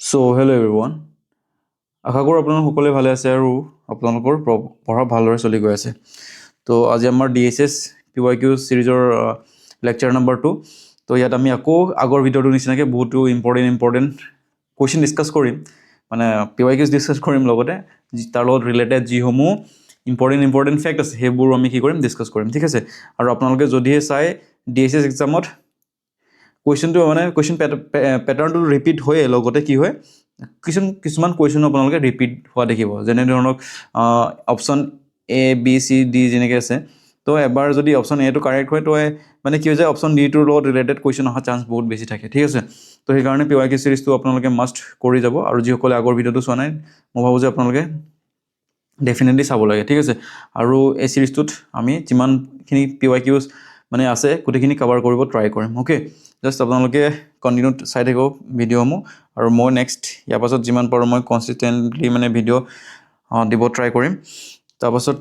Hello everyone. আশা কৰোঁ আপোনালোক সকলোৱে ভালে আছে আৰু আপোনালোকৰ পঢ়া ভালদৰে চলি গৈ আছে। তো আজি আমাৰ DSS PYQ চিৰিজৰ লেকচাৰ নম্বৰ 2। তো ইয়াত আমি আকৌ আগৰ ভিডিঅ'টোৰ নিচিনাকৈ বহুতো ইম্পৰ্টেণ্ট কুৱেশ্যন ডিছকাছ কৰিম, মানে PYQs ডিছকাছ কৰিম, লগতে তাৰ লগত ৰিলেটেড যিসমূহ ইম্পৰ্টেণ্ট ফেক্ট আছে সেইবোৰ আমি কি কৰিম, ডিছকাছ কৰিম, ঠিক আছে। আৰু আপোনালোকে যদিহে চাই DSS এক্সামত কুৱেশ্যনটো মানে কুৱেশ্যন পেটাৰ্ণটো ৰিপিট হৈয়ে লগতে কি হয়, কিছুমান কুৱেশ্যন আপোনালোকে ৰিপিট হোৱা দেখিব, যেনে ধৰণক option A, B, C, D যেনেকৈ আছে। তো এবাৰ যদি অপশ্যন এটো কাৰেক্ট হয়, তো মানে কি হৈ যায়, অপশ্যন ডিটোৰ লগত ৰিলেটেড কুৱেশ্যন অহাৰ চান্স বহুত বেছি থাকে, ঠিক আছে। তো সেইকাৰণে PYQ চিৰিজটো আপোনালোকে মাষ্ট কৰি যাব, আৰু যিসকলে আগৰ ভিডিঅ'টো চোৱা নাই, মই ভাবোঁ যে আপোনালোকে ডেফিনেটলি চাব লাগে, ঠিক আছে। আৰু এই চিৰিজটোত আমি যিমানখিনি PYQs মানে আছে গোটেইখিনি কভাৰ কৰিব ট্ৰাই কৰিম, অ'কে। জাষ্ট আপোনালোকে কণ্টিনিউত চাই থাকিব ভিডিঅ'সমূহ, আৰু মই নেক্সট ইয়াৰ পাছত যিমান পাৰোঁ মই কনচিষ্টেণ্টলি মানে ভিডিঅ' দিব ট্ৰাই কৰিম। তাৰপাছত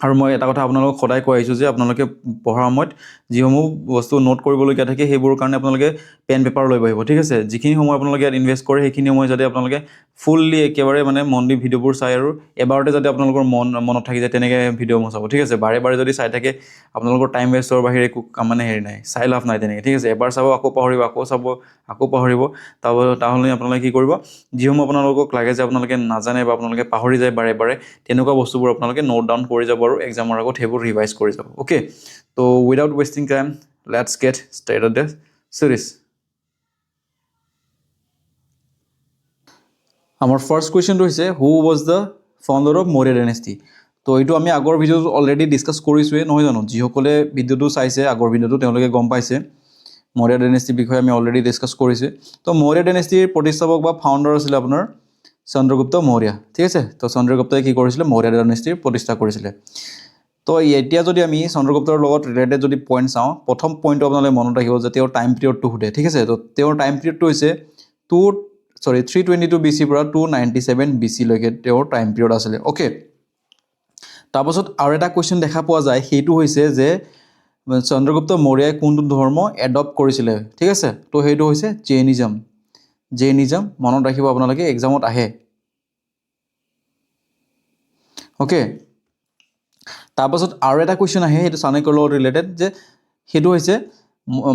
আৰু মই এটা কথা আপোনালোকক সদায় কৈ আহিছোঁ যে আপোনালোকে পঢ়াৰ সময়ত যিসমূহ বস্তু নোট কৰিবলগীয়া থাকে সেইবোৰৰ কাৰণে আপোনালোকে পেন পেপাৰ লৈ বহিব, ঠিক আছে। যিখিনি সময় আপোনালোকে ইয়াত ইনভেষ্ট কৰে সেইখিনি সময় যাতে আপোনালোকে ফুল্লি একেবাৰে মানে মন দি ভিডিঅ'বোৰ চাই আৰু এবাৰতে যাতে আপোনালোকৰ মনত থাকি যায় তেনেকৈ ভিডিঅ'সমূহ চাব, ঠিক আছে। বাৰে বাৰে যদি চাই থাকে আপোনালোকৰ টাইম ৱেষ্টৰ বাহিৰে একো মানে হেৰি নাই, চাই লাভ নাই তেনেকৈ, ঠিক আছে। এবাৰ চাব আকৌ পাহৰিব, আকৌ চাব আকৌ পাহৰিব। তাহ'লে আপোনালোকে কি কৰিব, যিসমূহ আপোনালোকক লাগে যে আপোনালোকে নাজানে বা আপোনালোকে পাহৰি যায় বাৰে বাৰে, তেনেকুৱা বস্তুবোৰ আপোনালোকে নোট ডাউন কৰি যাব আৰু এক্সামৰ আগত সেইবোৰ ৰিভাইজ কৰি যাব, অ'কে। তো without wasting time let's gate started the series. আমাৰ ফাৰ্ষ্ট কুৱেশ্যনটো হৈছে হু was the founder of Maurya dynasty. তো এইটো আমি আগৰ ভিডিঅ'টো অলৰেডি ডিছকাছ কৰিছোঁৱেই, নহয় জানো? যিসকলে ভিডিঅ'টো চাইছে আগৰ ভিডিঅ'টো তেওঁলোকে গম পাইছে মৌৰ্য ডাইনেষ্টিৰ বিষয়ে আমি অলৰেডি ডিছকাছ কৰিছোঁ। তো মৌৰ্য ডাইনেষ্টিৰ প্ৰতিষ্ঠাপক বা ফাউণ্ডাৰ আছিলে আপোনাৰ চন্দ্ৰগুপ্ত মৌৰ্য, ঠিক আছে। তো চন্দ্ৰগুপ্তই কি কৰিছিলে, মৌৰ্য ডাইনেষ্টিৰ প্ৰতিষ্ঠা কৰিছিলে। তো এতিয়া যদি আমি চন্দ্ৰগুপ্তৰ লগত ৰিলেটেড যদি পইণ্ট চাওঁ, প্ৰথম পইণ্টটো আপোনালোকে মনত ৰাখিব যে তেওঁৰ টাইম পিৰিয়ডটো সোধে, ঠিক আছে। তো তেওঁৰ টাইম পিৰিয়ডটো হৈছে 322 BC পৰা 297 BC লৈকে তেওঁৰ টাইম পিৰিয়ড আছিলে, অ'কে। তাৰপাছত আৰু এটা কুৱেশ্যন দেখা পোৱা যায়, সেইটো হৈছে যে চন্দ্ৰগুপ্ত মৌৰ্যই কোনটো ধৰ্ম এডপ্ট কৰিছিলে, ঠিক আছে। তো সেইটো হৈছে জৈনিজম। মনত ৰাখিব আপোনালোকে, এক্সামত আহে, অ'কে। তাৰপাছত আৰু এটা কুৱেশ্যন আহে, সেইটো চাণক্যৰ লগত ৰিলেটেড, যে সেইটো হৈছে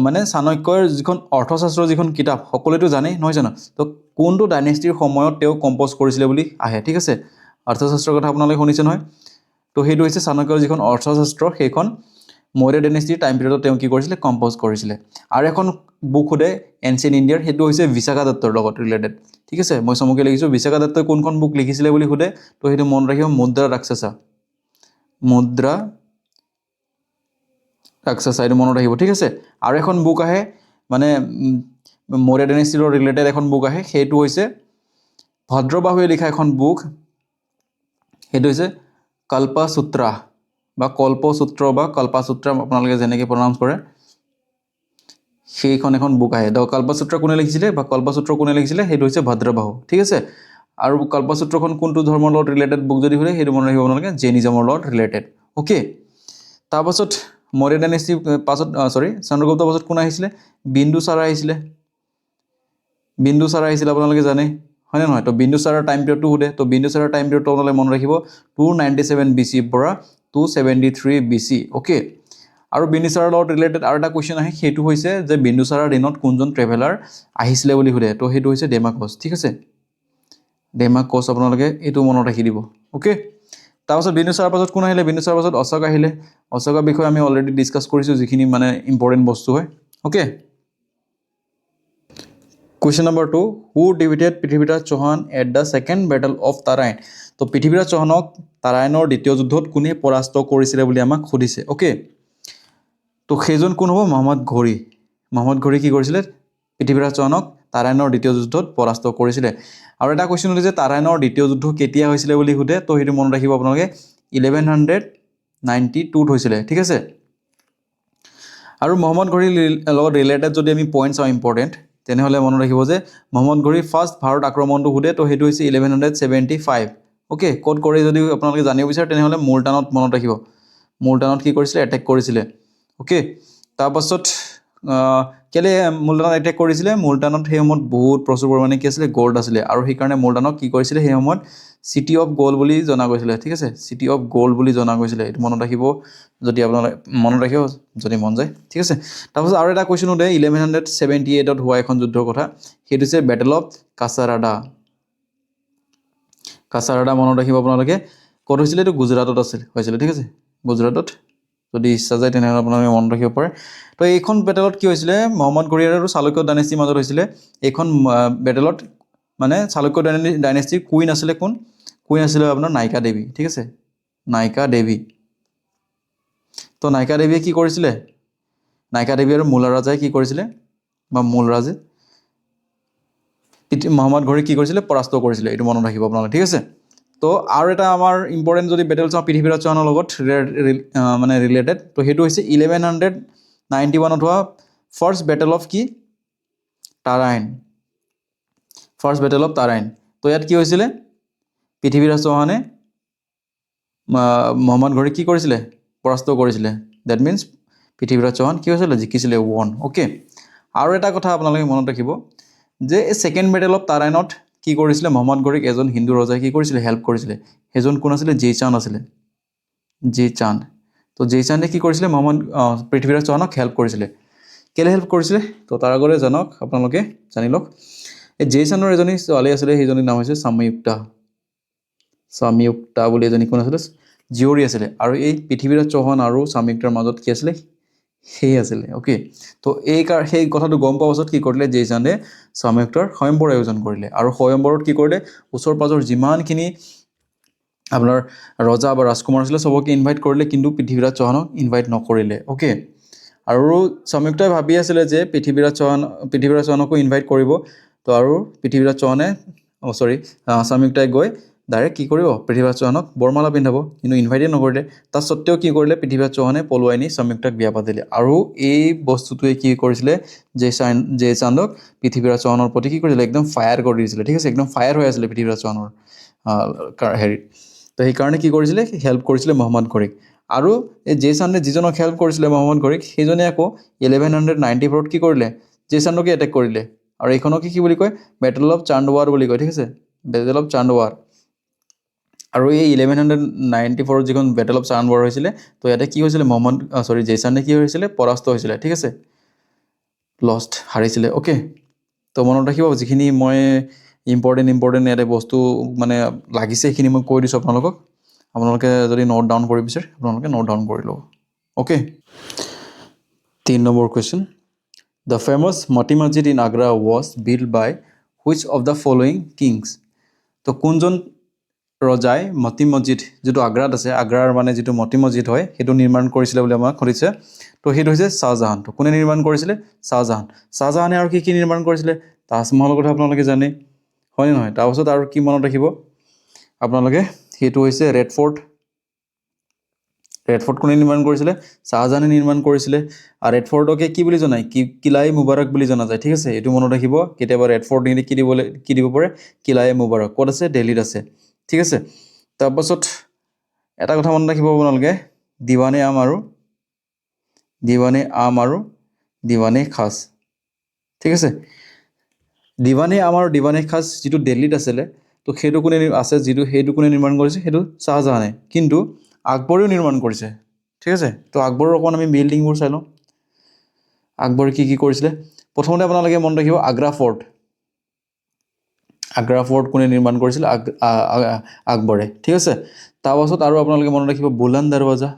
মানে চাণক্যৰ যিখন অৰ্থশাস্ত্ৰৰ যিখন কিতাপ সকলোৱেতো জানেই, নহয় জানো? তো কোনটো ডাইনেষ্টিৰ সময়ত তেওঁ কম্প'জ কৰিছিলে বুলি আহে, ঠিক আছে। অৰ্থশাস্ত্ৰৰ কথা আপোনালোকে শুনিছে নহয়? তো সেইটো হৈছে চাণক্যৰ যিখন অৰ্থশাস্ত্ৰ, সেইখন মৌৰ্য ডাইনেষ্টিৰ টাইম পিৰিয়ডত তেওঁ কি কৰিছিলে, কম্প'জ কৰিছিলে। আৰু এখন বুক সোধে এনচিয়েণ্ট ইণ্ডিয়াৰ, সেইটো হৈছে বিশাখা দত্তৰ লগত ৰিলেটেড, ঠিক আছে। মই চমুকৈ লিখিছোঁ, বিশাখা দত্তই কোনখন বুক লিখিছিলে বুলি সোধে, তো সেইটো মনত ৰাখিব, মুদ্ৰা ৰাক্ষসা, এইটো মনত ৰাখিব, ঠিক আছে। আৰু এখন বুক আহে মানে মৌৰ্য ডাইনেষ্টিৰ লগত ৰিলেটেড এখন বুক আহে, সেইটো হৈছে ভদ্ৰবাহুৱে লিখা এখন বুক, সেইটো হৈছে কল্পসূত্ৰা বা কল্পসূত্ৰ বা কল্পসূত্ৰা, আপোনালোকে যেনেকৈ প্ৰনাউন্স কৰে, সেইখন এখন বুক আহে। তো কল্পসূত্ৰ কোনে লিখিছিলে বা কল্পসূত্ৰ কোনে লিখিছিলে, সেইটো হৈছে ভদ্ৰবাহু, ঠিক আছে। আৰু কল্পসূত্ৰখন কোনটো ধৰ্মৰ লগত ৰিলেটেড বুক যদি সোধে, সেইটো মনত ৰাখিব আপোনালোকে, জৈনিজমৰ লগত ৰিলেটেড, অ'কে। তাৰপাছত মৌৰ্য ডাইনেষ্টিৰ পাছত চন্দ্ৰগুপ্তৰ পাছত কোন আহিছিলে, বিন্দুসাৰ আহিছিলে, আপোনালোকে জানে, হয়নে নহয়? তো বিন্দুসাৰৰ টাইম পিৰিয়ডটো সোধে, তো বিন্দুসাৰৰ টাইম পিৰিয়ডটো আপোনালোকে মনত ৰাখিব 297 BC পৰা 273 BC, অ'কে। আৰু বিন্দুসাৰৰ লগত ৰিলেটেড আৰু এটা কুৱেশ্যন আহে, সেইটো হৈছে যে বিন্দুসাৰৰ দিনত কোনজন ট্ৰেভেলাৰ আহিছিলে বুলি সোধে, তো সেইটো হৈছে ডেমাকছ, ঠিক আছে। ডেমাকছ আপোনালোকে এইটো মনত ৰাখি দিব, অ'কে। তাৰপাছত বিন্দুসাৰৰ পাছত কোন আহিলে, বিন্দুসাৰৰ পাছত অশোক আহিলে। অশোকৰ বিষয়ে আমি অলৰেডি ডিছকাছ কৰিছোঁ, যিখিনি মানে ইম্পৰ্টেণ্ট বস্তু হয়, okay. Question number 2, who defeated Prithviraj Chauhan at the second battle of Tarain. তো পৃথ্বীৰাজ চৌহানক তাৰাইনৰ দ্বিতীয় যুদ্ধত কোনে পৰাস্ত কৰিছিলে বুলি আমাক সুধিছে, অ'কে। তো সেইজন কোন হ'ব, মহম্মদ ঘোৰী। মহম্মদ ঘোৰী কি কৰিছিলে, পৃথ্বীৰাজ চৌহানক তাৰাইনৰ দ্বিতীয় যুদ্ধত পৰাস্ত কৰিছিলে। আৰু এটা কুৱেশ্যন সুধিছে তাৰাইনৰ দ্বিতীয় যুদ্ধ কেতিয়া হৈছিলে বুলি সোধে, তো সেইটো মনত ৰাখিব আপোনালোকে, 1192 হৈছিলে, ঠিক আছে। আৰু মহম্মদ ঘোৰীৰ লগত ৰিলেটেড যদি আমি পইণ্ট চাওঁ ইম্পৰ্টেণ্ট, তেনেহ'লে মনত ৰাখিব যে মহম্মদ ঘোৰীৰ ফাৰ্ষ্ট ভাৰত আক্ৰমণটো সোধে, তো সেইটো হৈছে 1175, অ'কে। ক'ত কৰি যদি আপোনালোকে জানিব বিচাৰে তেনেহ'লে মুলতানত মনত ৰাখিব, মুলতানত কি কৰিছিলে, এটেক কৰিছিলে, অ'কে। তাৰপাছত কেলে মুলতানত এটেক কৰিছিলে মুলতানত সেই সময়ত বহুত প্ৰচুৰ পৰিমাণে কি আছিলে গ'ল্ড আছিলে আৰু সেইকাৰণে মুলতানক কি কৰিছিলে সেই সময়ত চিটি অফ গ'ল্ড বুলি জনা গৈছিলে ঠিক আছে চিটি অফ গ'ল্ড বুলি জনা গৈছিলে এইটো মনত ৰাখিব যদি আপোনালোকে মনত ৰাখিব যদি মন যায় ঠিক আছে তাৰপিছত আৰু এটা কুৱেশ্যন উঠে 1178ত হোৱা এখন যুদ্ধৰ কথা সেইটো হৈছে বেটেল অফ কাছাৰাডা কাছাৰাডা মনত ৰাখিব আপোনালোকে ক'ত হৈছিলে এইটো গুজৰাটত হৈছিলে ঠিক আছে গুজৰাটত যদি ইচ্ছা যায় তেনেহ'লে আপোনালোকে মনত ৰাখিব পাৰে তো এইখন বেটেলত কি হৈছিলে মহম্মদ ঘুৰি আৰু চালুক্য ডাইনেষ্টিৰ মাজত হৈছিলে এইখন বেটেলত মানে চালুক্য ডাইনেষ্টিৰ কুইন আছিলে কোন কুইন আছিলে আপোনাৰ নায়িকা দেৱী ঠিক আছে নায়িকা দেৱী তো নায়িকা দেৱীয়ে কি কৰিছিলে নায়িকা দেৱী আৰু মূল ৰাজাই কি কৰিছিলে বা মূল ৰাজে মহম্মদ ঘুৰি কি কৰিছিলে পৰাস্ত কৰিছিলে এইটো মনত ৰাখিব আপোনালোকে ঠিক আছে তো আৰু এটা আমাৰ ইম্পৰ্টেণ্ট যদি বেটেল চাওঁ পৃথিৱীৰাজ চৌহানৰ লগত মানে ৰিলেটেড তো সেইটো হৈছে 1191ত হোৱা ফাৰ্ষ্ট বেটেল অফ কি তাৰাইন ফাৰ্ষ্ট বেটেল অফ তাৰাইন তো ইয়াত কি হৈছিলে পৃথিৱীৰাজ চৌহানে মহম্মদ ঘুৰিক কি কৰিছিলে পৰাস্ত কৰিছিলে ডেট মিনছ পৃথিৱীৰাজ চৌহান কি হৈছিলে জিকিছিলে ওৱান অ'কে আৰু এটা কথা আপোনালোকে মনত ৰাখিব যে এই ছেকেণ্ড বেটেল অফ তাৰাইনত কি কৰিছিলে মহম্মদ ঘুৰিক এজন হিন্দু ৰজাই কি কৰিছিলে হেল্প কৰিছিলে সেইজন কোন আছিলে জয়চান্দ আছিলে জয়চান্দ তো জয়চান্দে কি কৰিছিলে মহম্মদ পৃথিৱীৰাজ চৌহানক হেল্প কৰিছিলে কেলে হেল্প কৰিছিলে তো তাৰ আগতে জানক আপোনালোকে জানি লওক এই জয়চান্দৰ এজনী ছোৱালী আছিলে সেইজনীৰ নাম হৈছে সাময়ুক্তা বুলি এজনী কোন আছিলে জীয়ৰী আছিলে আৰু এই পৃথিৱীৰাজ চৌহান আৰু সাময়ুক্তাৰ মাজত কি আছিলে সেই আছিলে অ'কে তো সেই কথাটো গম পোৱাৰ পাছত কি কৰিলে জয়চান্দে সাময়ুক্তাৰ স্বয়ম্বৰ আয়োজন কৰিলে আৰু স্বয়ম্বৰত কি কৰিলে ওচৰ পাজৰ যিমানখিনি আপোনাৰ ৰজা বা ৰাজকুমাৰ আছিলে চবকে ইনভাইট কৰিলে কিন্তু পৃথিৱীৰাজ চৌহানক ইনভাইট নকৰিলে অ'কে আৰু সাময়ুক্তাই ভাবি আছিলে যে পৃথিৱীৰাজ চৌহানকো ইনভাইট কৰিব তো আৰু পৃথিৱীৰাজ চৌহানে সাময়ুক্তাই গৈ ডাইৰেক্ট কি কৰিব পৃথিৱীৰাজ চৌহানক বৰমালা পিন্ধাব কিন্তু ইনভাইটেই নকৰিলে তাৰ সত্ত্বেও কি কৰিলে পৃথিৱীৰাজ চৌহানে পলুৱাই নি সাময়ুক্তাক বিয়া পাতিলে আৰু এই বস্তুটোৱে কি কৰিছিলে জয়চান্দক পৃথিৱীৰাজ চৌহানৰ প্ৰতি কি কৰিছিলে একদম ফায়াৰ কৰি দিছিলে ঠিক আছে একদম ফায়াৰ হৈ আছিলে পৃথিৱীৰাজ চৌহানৰ হেৰিত তো সেইকাৰণে কি কৰিছিলে হেল্প কৰিছিলে মহম্মদ ঘুৰিক আৰু এই জয়চান্দে যিজনক হেল্প কৰিছিলে মহম্মদ ঘুৰিক সেইজনে আকৌ 1194ত কি কৰিলে জয়চান্দকে এটেক কৰিলে আৰু এইখনকে কি বুলি কয় বেটেল অফ চান্দৱাৰ বুলি কয় ঠিক আছে বেটেল অফ চান্দৱাৰ আৰু এই 1194ত যিখন বেটেল অফ চান্দৱাৰ হৈছিলে তো ইয়াতে কি হৈছিলে জয়চান্দে কি হৈছিলে পৰাস্ত হৈছিলে ঠিক আছে লষ্ট হাৰিছিলে অ'কে তো মনত ৰাখিব যিখিনি মই ইম্পৰ্টেণ্ট ইয়াতে বস্তু মানে লাগিছে সেইখিনি মই কৈ দিছোঁ আপোনালোকে যদি নোট ডাউন কৰিব বিচাৰে আপোনালোকে নোট ডাউন কৰি ল'ব okay 3 number question the famous Moti Masjid in Agra was build by which of the following kings তো কোনজন ৰজাই মতি মছজিদ যিটো আগ্ৰাত আছে আগ্ৰাৰ মানে যিটো মতি মছজিদ হয় সেইটো নিৰ্মাণ কৰিছিলে বুলি আমাক সুধিছে তো সেইটো হৈছে শ্বাহজাহান তো কোনে নিৰ্মাণ কৰিছিলে শ্বাহজাহানে আৰু কি নিৰ্মাণ কৰিছিলে তাজমহলৰ কথা আপোনালোকে জানে হয়নে নহয় তাৰপাছত আৰু কি মনত ৰাখিব আপোনালোকে সেইটো হৈছে ৰেড ফৰ্ট কোনে নিৰ্মাণ কৰিছিলে শ্বাহজাহানে নিৰ্মাণ কৰিছিলে আৰু ৰেড ফৰ্টকে কি বুলি জনায় কিলাই মুবাৰক বুলি জনা যায় ঠিক আছে এইটো মনত ৰাখিব কেতিয়াবা ৰেড ফৰ্ট নিদি কি দিব পাৰে কিলাই মুবাৰক ক'ত আছে দিল্লীত আছে ঠিক আছে তাৰপাছত এটা কথা মনত ৰাখিব আপোনালোকে দিৱানে খাছ ঠিক আছে দিৱানে আৰু দিৱানে খাছ যিটো দিল্লীত আছিলে তো সেইটো কোনে নিৰ্মাণ কৰিছে সেইটো শ্বাহজাহানে কিন্তু আকবৰেও নিৰ্মাণ কৰিছে ঠিক আছে তো আকবৰৰ অকণ আমি বিল্ডিংবোৰ চাই লওঁ আকবৰে কি কৰিছিলে প্ৰথমতে আপোনালোকে মনত ৰাখিব আগ্ৰা ফৰ্ট কোনে নিৰ্মাণ কৰিছিল আকবৰে ঠিক আছে তাৰপাছত আৰু আপোনালোকে মনত ৰাখিব বুলন্দ দৰৱাজা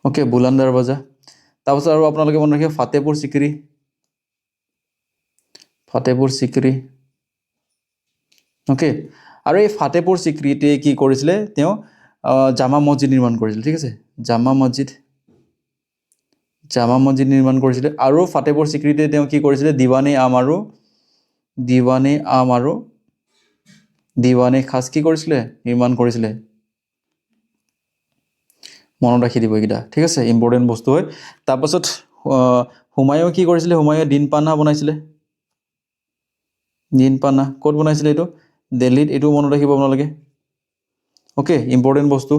অ'কে বুলন্দ দৰৱাজা তাৰপাছত আৰু আপোনালোকে মনত ৰাখিব ফাতেহপুৰ চিকৰি অ'কে আৰু এই ফাতেহপুৰ চিকৰিতে কি কৰিছিলে তেওঁ জামা মছজিদ নিৰ্মাণ কৰিছিল ঠিক আছে জামা মছজিদ নিৰ্মাণ কৰিছিলে আৰু ফাতেহপুৰ চিকৰিতে তেওঁ কি কৰিছিলে দিৱানে আম আৰু দিৱানে খাছ কি কৰিছিলে নিৰ্মাণ কৰিছিলে মনত ৰাখি দিব এইকেইটা ঠিক আছে ইম্পৰ্টেণ্ট বস্তু হয় তাৰপাছত হুমায়ুনে কি কৰিছিলে হুমায়ুনে দিনপানা বনাইছিলে ক'ত বনাইছিলে এইটো দিল্লীত এইটো মনত ৰাখিব আপোনালোকে অ'কে ইম্পৰ্টেণ্ট বস্তু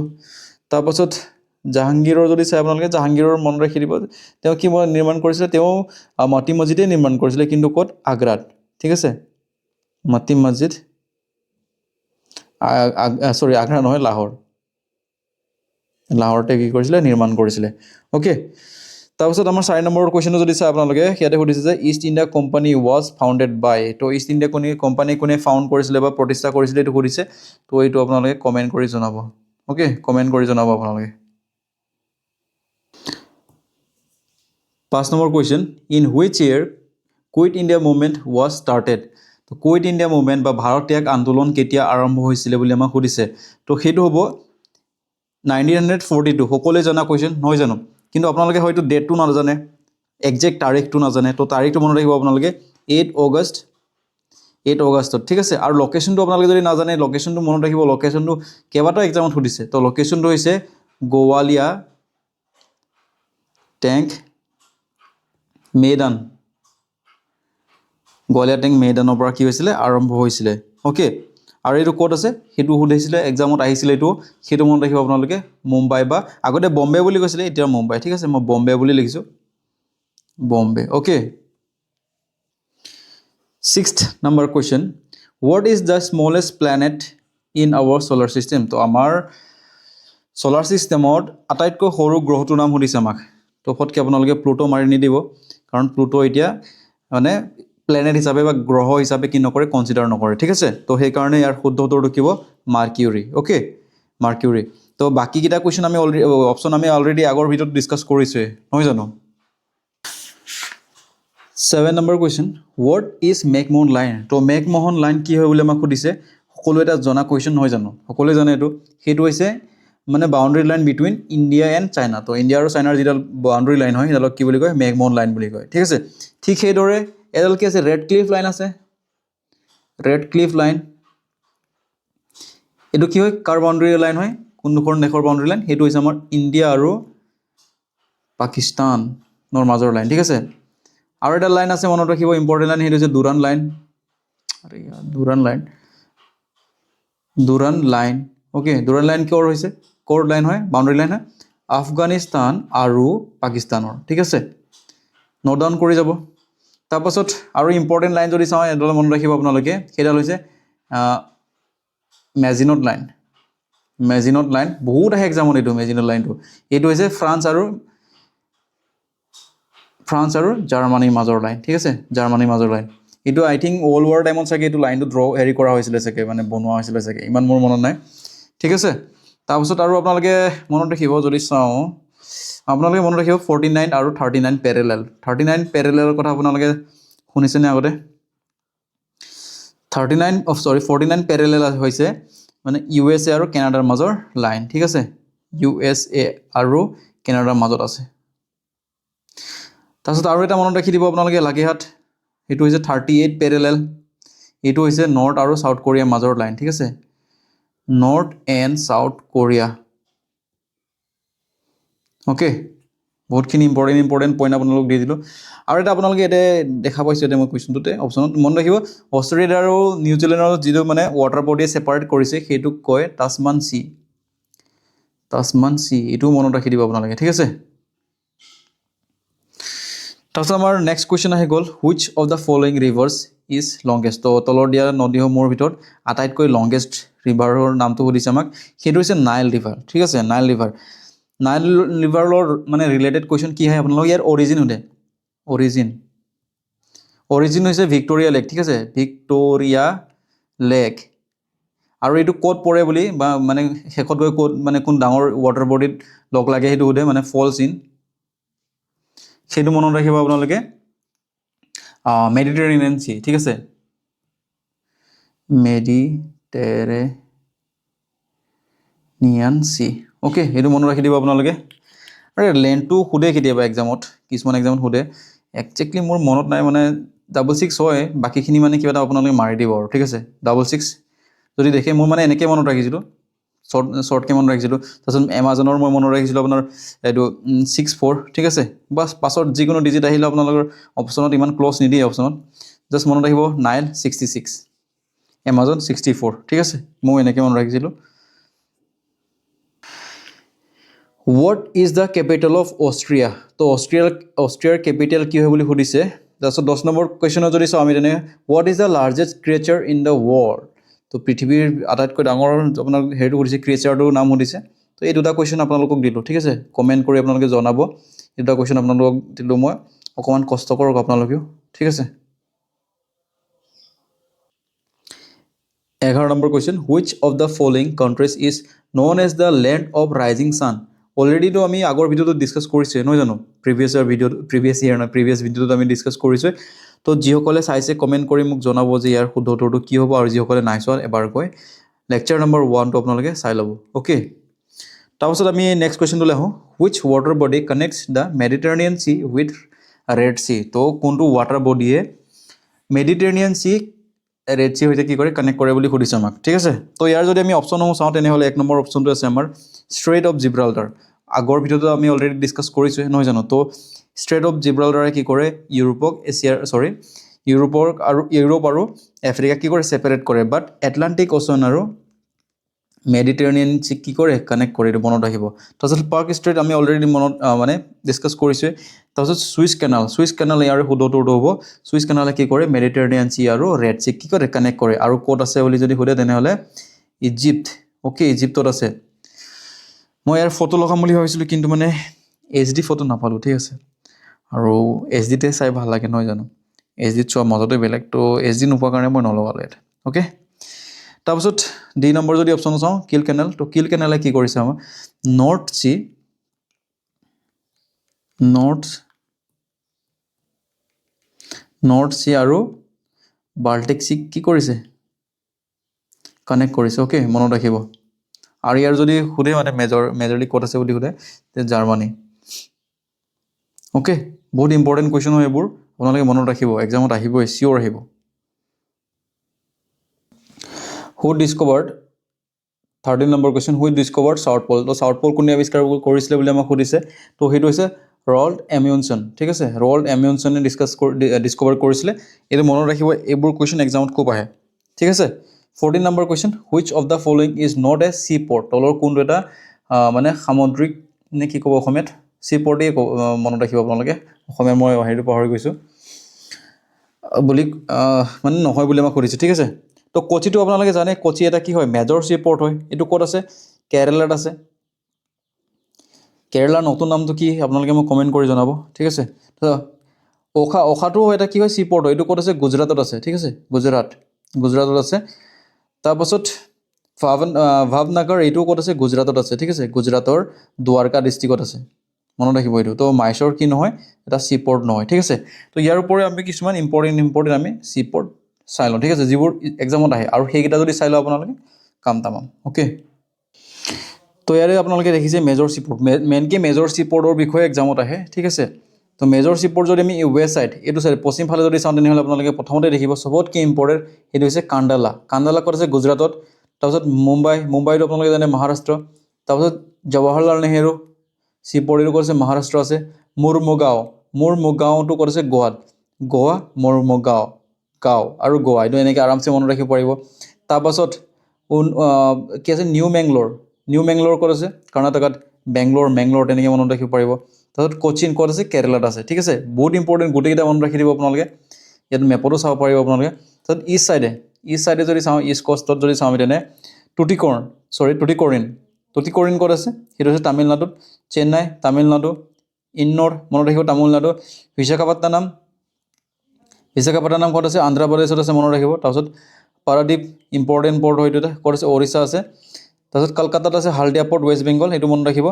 তাৰপাছত জাহাংগীৰৰ যদি চাই আপোনালোকে জাহাংগীৰৰ মনত ৰাখি দিব তেওঁ কি নিৰ্মাণ কৰিছিলে তেওঁ মতি মছজিদে নিৰ্মাণ কৰিছিলে কিন্তু ক'ত আগ্ৰাত ঠিক আছে মতি মছজিদ সৰি আগ্ৰা নহয় লাহোৰতে কি কৰিছিলে নিৰ্মাণ কৰিছিলে ওকে তাৰপিছত আমাৰ 4 নম্বৰ কোৱেশ্চনটো যদি চাই আপোনালোকে ইয়াতে সুধিছে যে East India company was founded by তো ইষ্ট ইণ্ডিয়া কোম্পানী কোনে ফাউণ্ড কৰিছিলে বা প্ৰতিষ্ঠা কৰিছিলে এইটো সুধিছে তো এইটো আপোনালোকে কমেণ্ট কৰি জনাব ওকে কমেণ্ট কৰি জনাব আপোনালোকে 5 number question in which year quit India movement was started তো কুইট ইণ্ডিয়া মুভমেণ্ট বা ভাৰত ত্যাগ আন্দোলন কেতিয়া আৰম্ভ হৈছিলে বুলি আমাক সুধিছে তো সেইটো হ'ব 1942 সকলোৱে জনা কুৱেশ্চন নহয় জানো কিন্তু আপোনালোকে হয়তো ডেটটো নাজানে একজেক্ট তাৰিখটো নাজানে তো তাৰিখটো মনত ৰাখিব আপোনালোকে 8 অগষ্টত ঠিক আছে আৰু লোকেশ্যনটো আপোনালোকে যদি নাজানে লোকেশ্যনটো মনত ৰাখিব লোকেশ্যনটো কেইবাটা এক্সামত সুধিছে তো লোকেশ্যনটো হৈছে গোৱালিয়া টেংক মেদান গোৱালিয়া টেংক মেদানৰ পৰা কি হৈছিলে আৰম্ভ হৈছিলে ওকে আৰু এইটো ক'ত আছে সেইটো সুধিছিলে এক্সামত আহিছিলে এইটো সেইটো মনত ৰাখিব আপোনালোকে মুম্বাই বা আগতে বম্বে বুলি কৈছিলে এতিয়া মুম্বাই ঠিক আছে মই বম্বে বুলি লিখিছোঁ Bombay okay 6th number question what is the smallest planet in our solar system তো আমাৰ solar systemত আটাইতকৈ সৰু গ্ৰহটোৰ নাম সুধিছে আমাক তো ফটকে আপোনালোকে প্লুটো মাৰি নিদিব কাৰণ প্লুটো এতিয়া মানে প্লেনেট হিচাপে বা গ্ৰহ হিচাপে কি নকৰে কনসিডাৰ নকৰে ঠিক আছে তো সেই কাৰণে ইয়াৰ শুদ্ধ উত্তৰটো কিব মাৰ্কিউৰি ওকে মাৰ্কিউৰি তো বাকি কিটা কোৱেশ্চন আমি অলৰেডি অপচন আমি অলৰেডি আগৰ ভিডিঅ'ত ডিসকাস কৰিছোৱে নহয় জানো 7 number question what is McMahon line তো মেকমোহন লাইন কি হয় বুলি আমাক সুধিছে সকলো এটা জনা কোৱেশ্চন নহয় জানো সকলোৱে জানে এইটো সেইটো হৈছে মানে boundary line between India and China তো ইণ্ডিয়া আৰু চাইনাৰ যিডাল বাউন্ডাৰী লাইন হয় সেইডালক কি বুলি কয় মেকমোহন লাইন বুলি কয় ঠিক আছে ঠিক সেইদৰে এডাল কি আছে ৰেড ক্লিফ লাইন আছে ৰেড ক্লিফ লাইন এইটো কি হয় কাৰ বাউন্ডাৰী লাইন হয় কোন দুখন দেশৰ বাউন্ডাৰী লাইন সেইটো হৈছে আমাৰ ইণ্ডিয়া আৰু পাকিস্তানৰ মাজৰ লাইন ঠিক আছে আৰু এটা লাইন আছে মনত ৰাখিব ইম্পৰ্টেন্ট লাইন সেইটো হৈছে দুৰান লাইন আৰে ইয়াৰ Durand line okay Durand line কিহৰ হৈছে কোৰ লাইন হয় বাউন্ডাৰী লাইন হয় আফগানিস্তান আৰু পাকিস্তানৰ ঠিক আছে নোট ডাউন কৰি যাব তাৰপাছত আৰু ইম্পৰ্টেন্ট লাইন যদি চাওঁ এডাল মনত ৰাখিব আপোনালোকে সেইডাল হৈছে মেজিনট লাইন বহুত আহে এক্সামত এইটো মেজিনট লাইনটো এইটো হৈছে ফ্ৰান্স আৰু জাৰ্মানীৰ মাজৰ লাইন ঠিক আছে জাৰ্মানীৰ মাজৰ লাইন এইটো আই থিংক অল ৱাৰ টাইমত চাগে এইটো লাইনটো ড্ৰ হেৰি কৰা হৈছিলে চাগে মানে বনোৱা হৈছিলে চাগে ইমান মোৰ মনত নাই ঠিক আছে তাৰপিছত আৰু আপোনালোকে মনত ৰাখিব যদি চাওঁ আপোনালোকে মনত ৰাখিব 49 আৰু 39 পেৰেলেল 39 পেৰেলেলৰ কথা আপোনালোকে শুনিছেনে আগতে 49 পেৰেলেল হৈছে মানে USA আৰু কানাডাৰ মাজৰ লাইন ঠিক আছে USA আৰু কানাডাৰ মাজত আছে তাৰপিছত আৰু এটা মনত ৰাখি দিব আপোনালোকে লাগেহাট এইটো হৈছে 38 পেৰেলেল এইটো হৈছে নৰ্থ আৰু সাউথ কোৰিয়াৰ মাজৰ লাইন ঠিক আছে north and south Korea okay বহুতখিনি ইম্পৰ্টেণ্ট পইণ্ট আপোনালোক দি দিলোঁ আৰু এটা আপোনালোকে ইয়াতে দেখা পাইছোঁ এতিয়া মই কুৱেশ্যনটোতে অপশ্যনত মনত ৰাখিব অষ্ট্ৰেলিয়া আৰু নিউজিলেণ্ডৰ যিটো মানে ৱাটাৰ বডিয়ে ছেপাৰেট কৰিছে সেইটোক কয় টাছমান চি এইটো মনত ৰাখি দিব আপোনালোকে ঠিক আছে তাৰপিছত আমাৰ নেক্সট কুৱেশ্যন আহি গ'ল which of the following reverse is longest তো তলৰ দিয়া নদীসমূহৰ ভিতৰত আটাইতকৈ লংগেষ্ট ৰিভাৰৰ নামটো সুধিছে আমাক সেইটো হৈছে নাইল ৰিভাৰ ঠিক আছে নাইল ৰিভাৰৰ মানে ৰিলেটেড কুৱেশ্যন কি হয় আপোনালোকে ইয়াৰ অৰিজিন সোধে অৰিজিন হৈছে ভিক্টৰিয়া লেক ঠিক আছে ভিক্টৰিয়া লেক আৰু এইটো ক'ত পৰে বুলি বা মানে শেষত গৈ ক'ত মানে কোন ডাঙৰ ৱাটাৰ বডিত লগ লাগে সেইটো সোধে মানে ফলছ ইন সেইটো মনত ৰাখিব আপোনালোকে মেডিটেৰেনিয়ান চি ঠিক আছে মেডিটেৰেনিয়ান চি ওকে সেইটো মনত ৰাখি দিব আপোনালোকে আৰু লেণ্ডটো সোধে কেতিয়াবা এক্সামত কিছুমান এক্সামত সোধে একজেক্টলি মোৰ মনত নাই মানে 66 হয় বাকীখিনি মানে কিবা এটা আপোনালোকে মাৰি দিব আৰু ঠিক আছে 66 যদি দেখে মই মানে এনেকৈ মনত ৰাখিছিলোঁ শ্বৰ্টকৈ মনত ৰাখিছিলোঁ তাৰপিছত এমাজনৰ মই মনত ৰাখিছিলোঁ আপোনাৰ এইটো 64 ঠিক আছে বাছ পাছত যিকোনো ডিজিট আহিলে আপোনালোকৰ অপশ্যনত ইমান ক্লজ নিদিয়ে অপশ্যনত জাষ্ট মনত ৰাখিব নাইল 66 এমাজন 64 ঠিক আছে মই এনেকৈ মনত ৰাখিছিলোঁ what is the capital of Austria তো অষ্ট্ৰিয়াৰ কেপিটেল কি হয় বুলি সুধিছে তাৰপিছত 10 নম্বৰ কুৱেশ্যনত যদি চাওঁ আমি তেনে what is the largest creature in the world তো পৃথিৱীৰ আটাইতকৈ ডাঙৰ আপোনাক হেৰিটো সুধিছে ক্ৰিয়েচাৰটোৰ নাম সুধিছে তো এই দুটা কুৱেশ্যন আপোনালোকক দিলোঁ ঠিক আছে কমেণ্ট কৰি আপোনালোকে জনাব এই দুটা কুৱেশ্যন আপোনালোকক দিলোঁ মই অকণমান কষ্ট কৰক আপোনালোকেও ঠিক আছে 11 number question which of the following countries is known as the land of rising sun অলৰেডিতো আমি আগৰ ভিডিঅ'টো ডিছকাছ কৰিছোঁৱে নহয় জানো প্ৰিভিয়াছ ভিডিঅ'টোত আমি ডিছকাছ কৰিছোঁৱে তো যিসকলে চাইছে কমেণ্ট কৰি মোক জনাব যে ইয়াৰ শুদ্ধ উত্তৰটো কি হ'ব আৰু যিসকলে নাই চোৱা এবাৰকৈ লেকচাৰ নম্বৰ 1টো আপোনালোকে চাই ল'ব অ'কে তাৰপাছত আমি নেক্সট কুৱেশ্যনটোলৈ আহোঁ which water body connects the Mediterranean Sea with Red Sea তো কোনটো ৱাটাৰ বডিয়ে মেডিটেৰেনিয়ান চি ৰেড চি সৈতে কি কৰে কানেক্ট কৰে বুলি সুধিছে আমাক ঠিক আছে তো ইয়াৰ যদি আমি অপশ্যনসমূহ চাওঁ তেনেহ'লে 1 নম্বৰ অপশ্যনটো আছে আমাৰ ষ্ট্ৰেইট অফ জিব্ৰাল্টাৰ আগৰ ভিডিঅ'টো আমি অলৰেডি ডিছকাছ কৰিছোঁ নহয় জানো তো ষ্ট্ৰেইট অফ জিব্ৰাল্টাৰে কি কৰে ইউৰোপ আৰু আফ্ৰিকা কি কৰে ছেপাৰেট কৰে বাট এটলাণ্টিক অ'চন আৰু মেডিটেৰেনিয়ান চি কি কৰে কানেক্ট কৰে এইটো মনত ৰাখিব তাৰপিছত পাৰ্ক ষ্ট্ৰেইট আমি অলৰেডি মানে ডিছকাছ কৰিছোঁৱে তাৰপিছত ছুইচ কেনাল ইয়াৰ শুদ্ধ উত্তৰটো হ'ব ছুইচ কেনালে কি কৰে মেডিটেৰেনিয়ান চি আৰু ৰেড চি কি কৰে কানেক্ট কৰে আৰু ক'ত আছে বুলি যদি সোধে তেনেহ'লে ইজিপ্ত অ'কে ইজিপ্তত আছে মই ইয়াৰ ফটো লগাম বুলি ভাবিছিলোঁ কিন্তু মানে HD ফটো নাপালোঁ ঠিক আছে আৰু HDতে চাই ভাল লাগে নহয় জানো HDত চোৱা মজাটোৱে বেলেগ তো HD নোপোৱাৰ কাৰণে মই নলগালোঁ ইয়াত অ'কে তাৰপিছত ডি নম্বৰ যদি অপশ্যন চাওঁ কিল কেনেলে কি কৰিছে আমাৰ নৰ্থ চি আৰু বাল্টিক চি কি কৰিছে কানেক্ট কৰিছে অ'কে মনত ৰাখিব আৰু ইয়াৰ যদি সোধে মানে মেজৰলি ক'ত আছে বুলি সোধে তে জাৰ্মানী অ'কে বহুত ইম্পৰ্টেণ্ট কুৱেশ্যন হয় এইবোৰ আপোনালোকে মনত ৰাখিব এক্সামত আহিবই চিয়'ৰ আহিব who discovered 13 number question who discovered South Pole তো চাউথ পল কোনে আৱিষ্কাৰ কৰিছিলে বুলি আমাক সুধিছে তো সেইটো হৈছে ৰল্ড এমিউনছন ঠিক আছে ৰল্ড এমিউনছনে ডিস্কভাৰ কৰিছিলে এইটো মনত ৰাখিব এইবোৰ কুৱেশ্যন এক্সামত খুব আহে ঠিক আছে 14 number question which of the following is not a sea port তলৰ কোনটো এটা মানে সামুদ্ৰিক নে কি ক'ব অসমীয়াত চি পৰ্টেই মনত ৰাখিব আপোনালোকে অসমীয়াত মই হেৰিটো পাহৰি গৈছোঁ বুলি মানে নহয় বুলি আমাক সুধিছে ঠিক আছে তো কোচিটো আপোনালোকে জানে কোচি এটা কি হয় মেজৰ চি পৰ্ট হয় এইটো ক'ত আছে কেৰেলাত আছে কেৰেলাৰ নতুন নামটো কি আপোনালোকে মোক কমেণ্ট কৰি জনাব ঠিক আছে তো ওখাটো এটা কি হয় চি পৰ্ট হয় এইটো ক'ত আছে গুজৰাটত আছে ঠিক আছে গুজৰাটত আছে তাৰপাছত ভাৱনগৰ এইটো ক'ত আছে গুজৰাটত আছে ঠিক আছে গুজৰাটৰ দ্বাৰকা ডিষ্ট্ৰিক্টত আছে মনত ৰাখিব এইটো তো মাইচৰ কি নহয় এটা চি পৰ্ট নহয় ঠিক আছে তো ইয়াৰ উপৰি আমি কিছুমান ইম্পৰ্টেণ্ট আমি চি পৰ্ট চাই লওঁ ঠিক আছে যিবোৰ এক্সামত আহে আৰু সেইকেইটা যদি চাই লওঁ আপোনালোকে কাম তামাম অ'কে তো ইয়াৰে আপোনালোকে দেখিছে major C port মেইনকৈ major C পৰ্টৰ বিষয়ে এক্সামত আহে ঠিক আছে তো মেজৰ চি পৰ্ট যদি আমি ৱেষ্ট ছাইড এইটো ছাইড পশ্চিম ফালে যদি চাওঁ তেনেহ'লে আপোনালোকে প্ৰথমতে দেখিব চবতকৈ ইম্পৰ্টেণ্ট সেইটো হৈছে কাণ্ডালা ক'ত আছে গুজৰাটত তাৰপিছত মুম্বাইটো আপোনালোকে জানে মহাৰাষ্ট্ৰ তাৰপিছত জৱাহৰলাল নেহেৰু চি পৰ্ট এইটো ক'ত আছে মহাৰাষ্ট্ৰ আছে মুৰমুগাঁওটো ক'ত আছে গোৱা গাঁও আৰু গোৱা এইটো এনেকৈ আৰামছে মনত ৰাখিব পাৰিব তাৰপাছত কি আছে নিউ মেংলৰ ক'ত আছে কৰ্ণাটকাত মেংলৰ তেনেকৈ মনত ৰাখিব পাৰিব তাৰপিছত কোচিন ক'ত আছে কেৰেলাত আছে ঠিক আছে বহুত ইম্পৰ্টেণ্ট গোটেইকেইটা মনত ৰাখি দিব আপোনালোকে ইয়াত মেপতো চাব পাৰিব আপোনালোকে তাৰপিছত ইষ্ট ছাইডে যদি চাওঁ ইষ্ট কষ্টত যদি চাওঁ আমি তেনে টুটিকৰিন ক'ত আছে সেইটো হৈছে তামিলনাডুত চেন্নাই তামিলনাডু ইন্ন'ৰ মনত ৰাখিব তামিলনাডু বিশাখাপট্টনম ক'ত আছে অন্ধ্ৰপ্ৰদেশত আছে মনত ৰাখিব তাৰপিছত পাৰাদ্বীপ ইম্পৰ্টেণ্ট পৰ্ট হয় এইটো এটা ক'ত আছে ওড়িশা আছে তাৰপিছত কলকাতাত আছে হালদিয়া পৰ্ট ৱেষ্ট বেংগল এইটো মনত ৰাখিব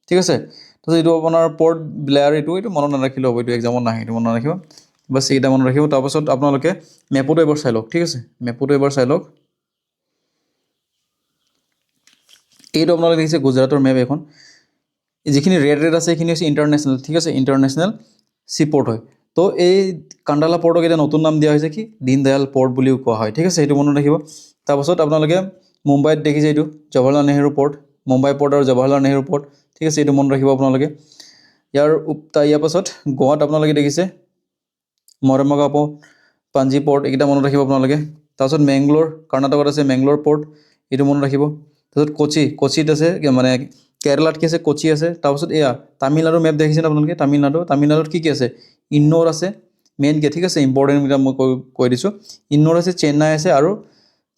ঠিক আছে তাৰপিছত এইটো আপোনাৰ পৰ্ট ব্লেয়াৰ এইটো মনত নাৰাখিলেও হ'ব এইটো এক্সামত নাহে এইটো মনত নাৰাখিব বাছ এইকেইটা মনত ৰাখিব তাৰপাছত আপোনালোকে মেপতো এবাৰ চাই লওক ঠিক আছে এইটো আপোনালোকে দেখিছে গুজৰাটৰ মেপ এখন যিখিনি ৰেড আছে সেইখিনি হৈছে ইণ্টাৰনেশ্যনেল ঠিক আছে ইণ্টাৰনেশ্যনেল চি পৰ্ট হয় তো এই কাণ্ডালা পৰ্টক এতিয়া নতুন নাম দিয়া হৈছে কি দীনদয়াল পৰ্ট বুলিও কোৱা হয় ঠিক আছে সেইটো মনত ৰাখিব তাৰপাছত আপোনালোকে মুম্বাইত দেখিছে এইটো জৱাহৰলাল নেহেৰু পৰ্ট মুম্বাই পৰ্ট আৰু জৱাহৰলাল নেহেৰু পৰ্ট ঠিক আছে এইটো মনত ৰাখিব আপোনালোকে ইয়াৰ পাছত গোৱাত আপোনালোকে দেখিছে মৰমগাঁও পৰ্ট পাঞ্জি পৰ্ট এইকেইটা মনত ৰাখিব আপোনালোকে তাৰপাছত মেংগলোৰ কৰ্ণাটকত আছে মেংগলোৰ পৰ্ট এইটো মনত ৰাখিব তাৰপিছত কোচিত আছে মানে কেৰালাত কি আছে কোচি আছে তাৰপিছত এয়া তামিলনাডুৰ মেপ দেখিছেনে আপোনালোকে তামিলনাডুত কি আছে ইন্নৌৰ আছে মেইনকৈ ঠিক আছে ইম্পৰ্টেণ্টবিলাক মই কৈ দিছোঁ ইন্নৌৰ আছে চেন্নাই আছে আৰু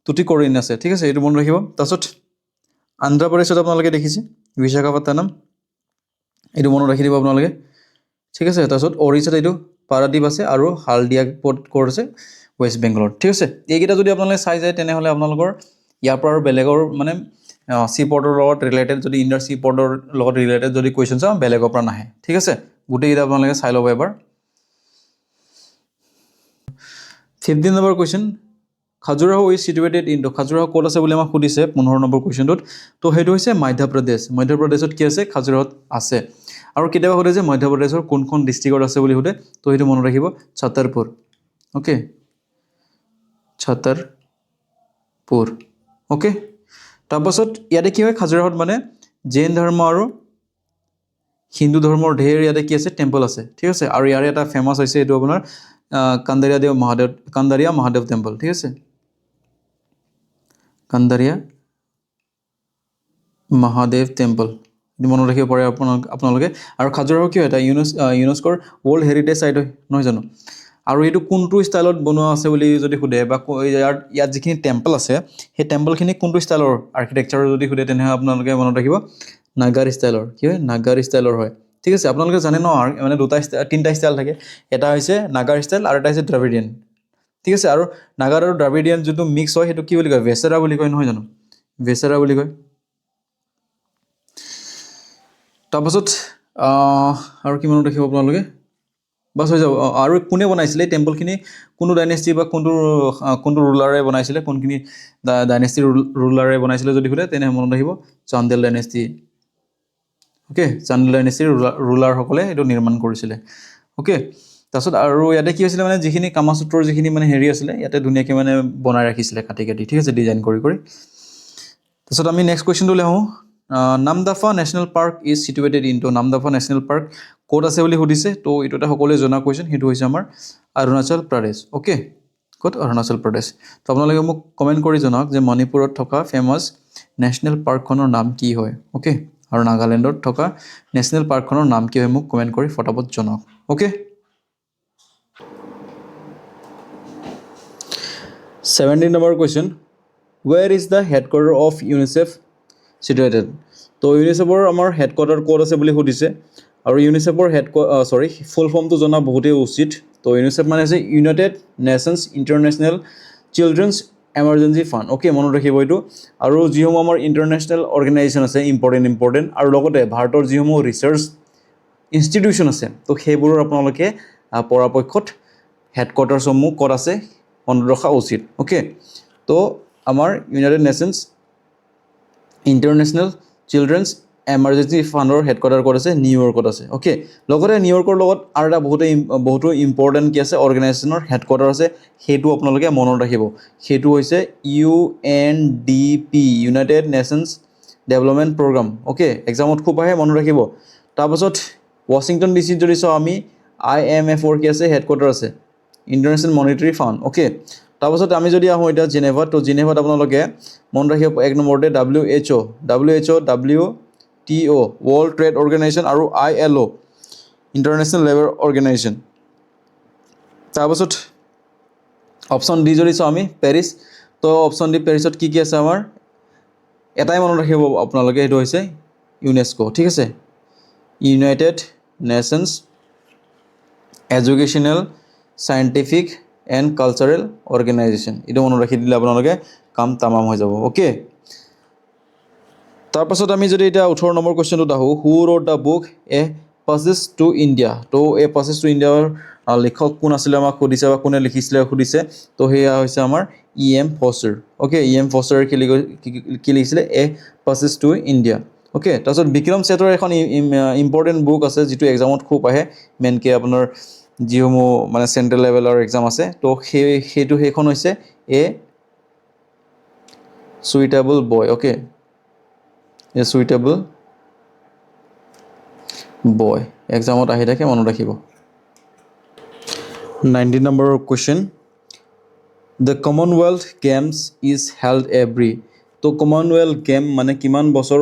টুটিকৰিণ আছে ঠিক আছে এইটো মনত ৰাখিব তাৰপিছত অন্ধ্ৰপ্ৰদেশত আপোনালোকে দেখিছে বিশাখাপট্টনম এইটো মনত ৰাখি দিব আপোনালোকে ঠিক আছে তাৰপিছত ওড়িশাত এইটো পাৰাদ্বীপ আছে আৰু হালদিয়া ক'ত আছে ৱেষ্ট বেংগলত ঠিক আছে এইকেইটা যদি আপোনালোকে চাই যায় তেনেহ'লে আপোনালোকৰ ইয়াৰ পৰা আৰু বেলেগৰ মানে চি পৰ্টৰ লগত ৰিলেটেড যদি ইণ্ডাৰ চি পৰ্টৰ লগত ৰিলেটেড যদি কুৱেশ্যন চাওঁ বেলেগৰ পৰা নাহে ঠিক আছে গোটেইকেইটা আপোনালোকে চাই ল'ব এবাৰ 15 number question Khajuraho is situated in Khajuraho ক'ত আছে বুলি আমাক সুধিছে 15 নম্বৰ কুৱেশ্যনটোত তো সেইটো হৈছে মধ্যপ্ৰদেশত কি আছে খাজুৰাহোত আছে আৰু কেতিয়াবা সোধে যে মধ্যপ্ৰদেশৰ কোনখন ডিষ্ট্ৰিক্টত আছে বুলি সোধে তো সেইটো মনত ৰাখিব ছতৰপুৰ অ'কে ছতৰপুৰ অ'কে তাৰপাছত ইয়াতে কি হয় খাজুৰাহোত মানে জৈন ধৰ্ম আৰু হিন্দু ধৰ্মৰ ঢেৰ ইয়াতে কি আছে টেম্পল আছে ঠিক আছে আৰু ইয়াৰে এটা ফেমাছ হৈছে এইটো আপোনাৰ কান্দাৰিয়া মহাদেৱ টেম্পল ঠিক আছে কান্দাৰিয়া মহাদেৱ টেম্পল এইটো মনত ৰাখিব পাৰে আপোনালোকে আৰু খাজুৰাহো কিয় এটা ইউনেস্কোৰ ৱৰ্ল্ড হেৰিটেজ চাইট হয় নহয় জানো আৰু এইটো কোনটো ষ্টাইলত বনোৱা আছে বুলি যদি সোধে বা ইয়াত যিখিনি টেম্পল আছে সেই টেম্পলখিনি কোনটো ষ্টাইলৰ আৰ্কিটেক্সাৰৰ যদি সোধে তেনেহ'লে আপোনালোকে মনত ৰাখিব নাগাৰ ষ্টাইলৰ কি হয় নাগাৰ ষ্টাইলৰ হয় ঠিক আছে আপোনালোকে জানে ন মানে তিনিটা ষ্টাইল থাকে এটা হৈছে নাগাৰ ষ্টাইল আৰু এটা হৈছে দ্ৰাবিডিয়ান ঠিক আছে আৰু নাগাৰ আৰু দ্ৰাবিডিয়ান যোনটো মিক্স হয় সেইটো কি বুলি কয় ভেচেৰা বুলি কয় নহয় জানো ভেচেৰা বুলি কয় তাৰপাছত আৰু কি মনত ৰাখিব আপোনালোকে বাছ হৈ যাব আৰু কোনে বনাইছিলে এই টেম্পলখিনি কোনটো ডাইনেষ্টি বা কোনটো ৰুলাৰে বনাইছিলে কোনখিনি ডাইনেষ্টিৰ ৰুলাৰে বনাইছিলে যদি সোধে তেনেহ'লে মনত ৰাখিব চান্দেল ডাইনেষ্টি অ'কে চান্দেল ডাইনেষ্টিৰ ৰুলাৰসকলে এইটো নিৰ্মাণ কৰিছিলে অ'কে তাৰপিছত আৰু ইয়াতে কি হৈছিলে মানে যিখিনি কামাসূত্ৰৰ যিখিনি মানে হেৰি আছিলে ইয়াতে ধুনীয়াকৈ মানে বনাই ৰাখিছিলে কাটি ঠিক আছে ডিজাইন কৰি তাৰপিছত আমি নেক্সট কুৱেশ্যনটোলৈ আহোঁ Namdapha national park is situated in Namdapha national park ক'ত আছে বুলি সুধিছে তো এইটো এটা সকলোৱে জনা কুৱেশ্যন সেইটো হৈছে আমাৰ অৰুণাচল প্ৰদেশ অ'কে ক'ত অৰুণাচল প্ৰদেশ তো আপোনালোকে মোক কমেণ্ট কৰি জনাওক যে মণিপুৰত থকা ফেমাছ নেশ্যনেল পাৰ্কখনৰ নাম কি হয় অ'কে আৰু নাগালেণ্ডত থকা নেশ্যনেল পাৰ্কখনৰ নাম কি হয় মোক কমেণ্ট কৰি ফটাফট জনাওক okay 17 number question ৱেৰ is the headquarter of UNICEF situated তো ইউনিচেফৰ আমাৰ হেডকোৱাৰ্টাৰ ক'ত আছে বুলি সুধিছে আৰু ইউনিচেফৰ ফুল ফৰ্মটো জনা বহুতেই উচিত তো ইউনিচেফ মানে হৈছে United nations international children's emergency fund okay মনত ৰাখিব এইটো আৰু যিসমূহ আমাৰ ইণ্টাৰনেশ্যনেল অৰ্গেনাইজেশ্যন আছে ইম্পৰ্টেণ্ট আৰু লগতে ভাৰতৰ যিসমূহ ৰিচাৰ্চ ইনষ্টিটিউশ্যন আছে তো সেইবোৰৰ আপোনালোকে পৰাপক্ষত হেডকোৱাৰ্টাৰসমূহ ক'ত আছে মনত ৰখা উচিত অ'কে তো আমাৰ United nations international children's emergency ফাণ্ডৰ হেডকোৱাৰ্টাৰ ক'ত আছে নিউয়ৰ্কত আছে অ'কে লগতে নিউয়ৰ্কৰ লগত আৰু এটা বহুতো ইম্পৰ্টেণ্ট কি আছে অৰ্গেনাইজেশ্যনৰ হেডকোৱাৰ্টাৰ আছে সেইটো আপোনালোকে মনত ৰাখিব সেইটো হৈছে UNDP United Nations Development Programme okay এক্সামত খুব আহে মনত ৰাখিব তাৰপাছত ৱাশ্বিংটন DC যদি চাওঁ আমি IMFৰ কি আছে হেডকোৱাৰ্টাৰ আছে ইণ্টাৰনেশ্যনেল মনিটাৰী ফাণ্ড অ'কে তাৰপাছত আমি যদি আহোঁ এতিয়া জেনেভাত তো জেনেভাত আপোনালোকে মনত ৰাখিব এক নম্বৰতে WHO WTO world trade organisation আৰু ILO ইণ্টাৰনেশ্যনেল লেবাৰ অৰ্গেনাইজেশ্যন তাৰপাছত অপশ্যন ডি যদি চাওঁ আমি পেৰিছ তো অপশ্যন ডি পেৰিছত কি আছে আমাৰ এটাই মনত ৰাখিব আপোনালোকে সেইটো হৈছে ইউনেস্কো ঠিক আছে United nations educational scientific and cultural organisation এইটো মনত ৰাখি দিলে আপোনালোকে কাম তামাম হৈ যাব অ'কে তাৰপাছত আমি যদি এতিয়া 18 নম্বৰ কুৱেশ্যনটোত আহোঁ who wrote the book a passage to India তো এই পাছেজ টু ইণ্ডিয়াৰ লিখক কোন আছিলে আমাক সুধিছে বা কোনে লিখিছিলে সুধিছে তো সেয়া হৈছে আমাৰ EM ফষ্টাৰ অ'কে EM ফষ্টাৰে কি লিখিছিলে এ পাছেজ টু ইণ্ডিয়া অ'কে তাৰপিছত বিক্ৰম ছেটৰ এখন ইম্পৰ্টেণ্ট বুক আছে যিটো এক্সামত খুব আহে মেইনকৈ আপোনাৰ যিসমূহ মানে চেণ্ট্ৰেল লেভেলৰ এক্সাম আছে তো সেইখন হৈছে এ চুইটেবল বয় অ'কে এ চুইটেবল বয় এক্সামত আহি থাকে মনত ৰাখিব 19 নম্বৰৰ question the Commonwealth games is held every তো কমনৱেলথ গেম মানে কিমান বছৰ